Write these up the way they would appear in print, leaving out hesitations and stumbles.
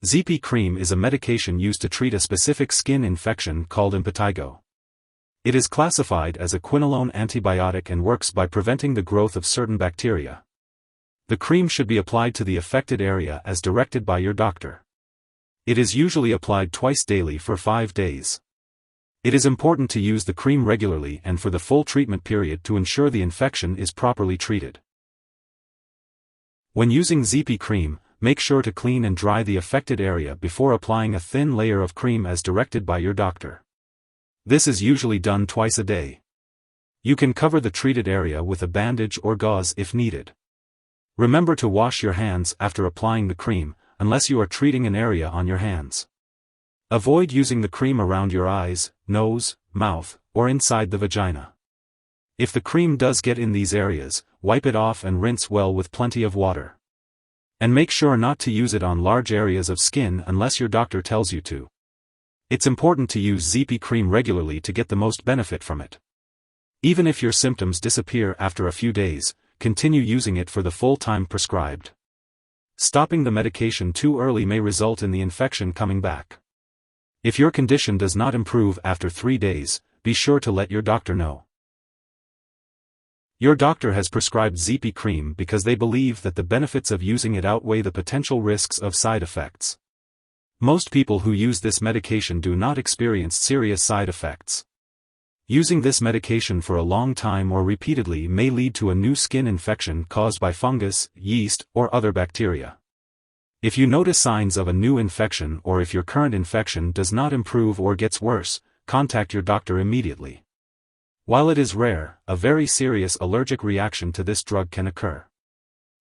Xepi Cream is a medication used to treat a specific skin infection called impetigo. It is classified as a quinolone antibiotic and works by preventing the growth of certain bacteria. The cream should be applied to the affected area as directed by your doctor. It is usually applied twice daily for 5 days. It is important to use the cream regularly and for the full treatment period to ensure the infection is properly treated. When using Xepi Cream, make sure to clean and dry the affected area before applying a thin layer of cream as directed by your doctor. This is usually done twice a day. You can cover the treated area with a bandage or gauze if needed. Remember to wash your hands after applying the cream, unless you are treating an area on your hands. Avoid using the cream around your eyes, nose, mouth, or inside the vagina. If the cream does get in these areas, wipe it off and rinse well with plenty of water. And make sure not to use it on large areas of skin unless your doctor tells you to. It's important to use Xepi Cream regularly to get the most benefit from it. Even if your symptoms disappear after a few days, continue using it for the full time prescribed. Stopping the medication too early may result in the infection coming back. If your condition does not improve after 3 days, be sure to let your doctor know. Your doctor has prescribed Xepi Cream because they believe that the benefits of using it outweigh the potential risks of side effects. Most people who use this medication do not experience serious side effects. Using this medication for a long time or repeatedly may lead to a new skin infection caused by fungus, yeast, or other bacteria. If you notice signs of a new infection or if your current infection does not improve or gets worse, contact your doctor immediately. While it is rare, a very serious allergic reaction to this drug can occur.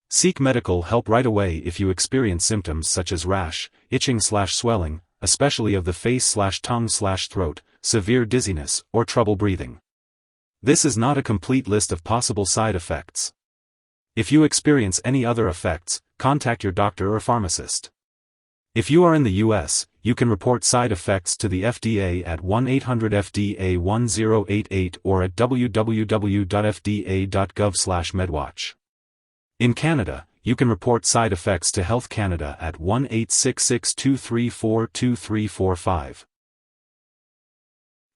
Seek medical help right away if you experience symptoms such as rash, itching/swelling, especially of the face/tongue/throat, severe dizziness, or trouble breathing. This is not a complete list of possible side effects. If you experience any other effects, contact your doctor or pharmacist. If you are in the U.S., you can report side effects to the FDA at 1-800-FDA-1088 or at www.fda.gov/medwatch. In Canada, you can report side effects to Health Canada at 1-866-234-2345.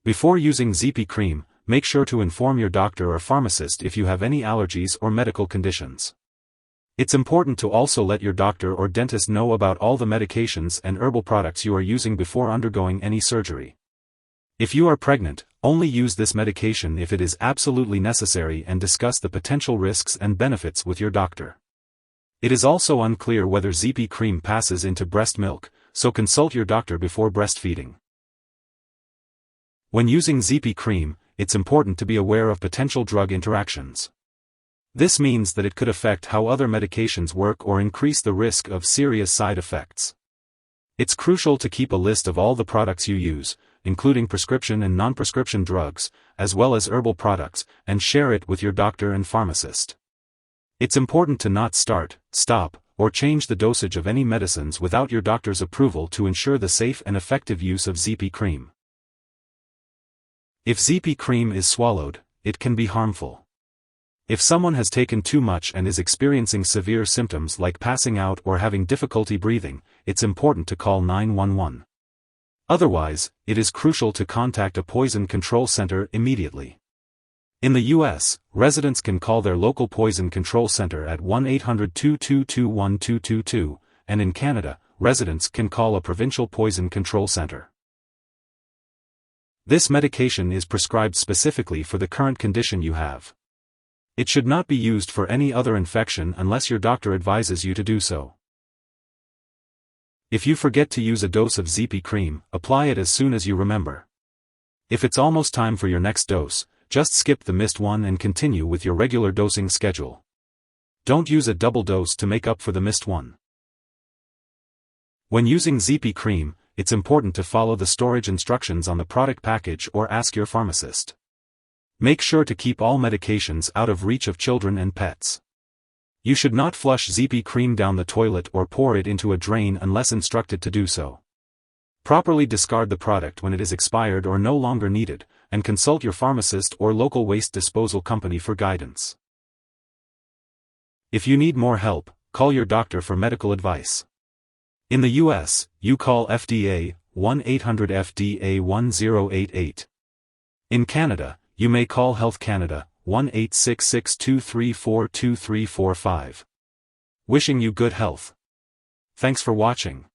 Before using Xepi Cream, make sure to inform your doctor or pharmacist if you have any allergies or medical conditions. It's important to also let your doctor or dentist know about all the medications and herbal products you are using before undergoing any surgery. If you are pregnant, only use this medication if it is absolutely necessary and discuss the potential risks and benefits with your doctor. It is also unclear whether Xepi Cream passes into breast milk, so consult your doctor before breastfeeding. When using Xepi Cream, it's important to be aware of potential drug interactions. This means that it could affect how other medications work or increase the risk of serious side effects. It's crucial to keep a list of all the products you use, including prescription and non-prescription drugs, as well as herbal products, and share it with your doctor and pharmacist. It's important to not start, stop, or change the dosage of any medicines without your doctor's approval to ensure the safe and effective use of Xepi Cream. If Xepi Cream is swallowed, it can be harmful. If someone has taken too much and is experiencing severe symptoms like passing out or having difficulty breathing, it's important to call 911. Otherwise, it is crucial to contact a poison control center immediately. In the U.S., residents can call their local poison control center at 1-800-222-1222, and in Canada, residents can call a provincial poison control center. This medication is prescribed specifically for the current condition you have. It should not be used for any other infection unless your doctor advises you to do so. If you forget to use a dose of Xepi Cream, apply it as soon as you remember. If it's almost time for your next dose, just skip the missed one and continue with your regular dosing schedule. Don't use a double dose to make up for the missed one. When using Xepi Cream, it's important to follow the storage instructions on the product package or ask your pharmacist. Make sure to keep all medications out of reach of children and pets. You should not flush Xepi Cream down the toilet or pour it into a drain unless instructed to do so. Properly discard the product when it is expired or no longer needed, and consult your pharmacist or local waste disposal company for guidance. If you need more help, call your doctor for medical advice. In the US, you call FDA, 1-800-FDA-1088. In Canada, you may call Health Canada, 1-866-234-2345. Wishing you good health. Thanks for watching.